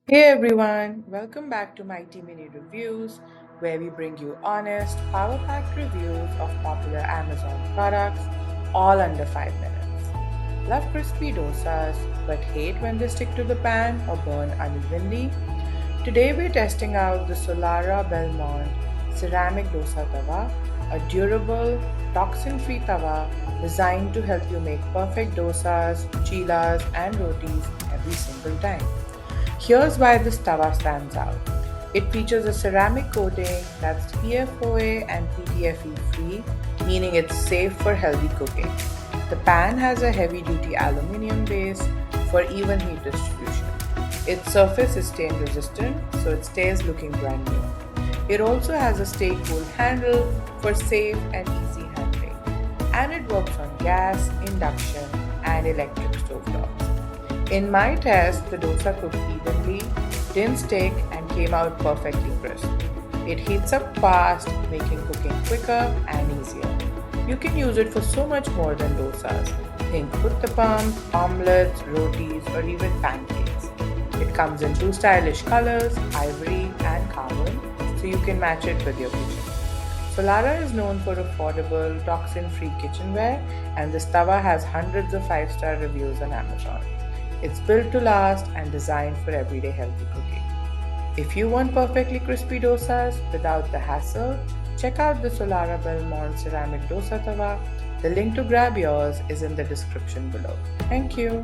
Hey everyone, welcome back to Mighty Mini Reviews, where we bring you honest, power packed reviews of popular Amazon products, all under 5 minutes. Love crispy dosas, but hate when they stick to the pan or burn unevenly? Today we're testing out the Solara Belmont Ceramic Dosa Tawa, a durable, toxin free tawa designed to help you make perfect dosas, chilas, and rotis every single time. Here's why this tawa stands out. It features a ceramic coating that's PFOA and PTFE free, meaning it's safe for healthy cooking. The pan has a heavy duty aluminium base for even heat distribution. Its surface is stain resistant, so it stays looking brand new. It also has a stay cool handle for safe and easy handling, and it works on gas, induction, and electric stovetops. In my test, the dosa cooked evenly, didn't stick, and came out perfectly crisp. It heats up fast, making cooking quicker and easier. You can use it for so much more than dosas. Think uttapams, omelets, rotis, or even pancakes. It comes in two stylish colors, ivory and carbon, so you can match it with your kitchen. Solara is known for affordable, toxin-free kitchenware, and this tawa has hundreds of 5-star reviews on Amazon. It's built to last and designed for everyday healthy cooking. If you want perfectly crispy dosas without the hassle, check out the Solara Belmont Ceramic Dosa Tawa. The link to grab yours is in the description below. Thank you.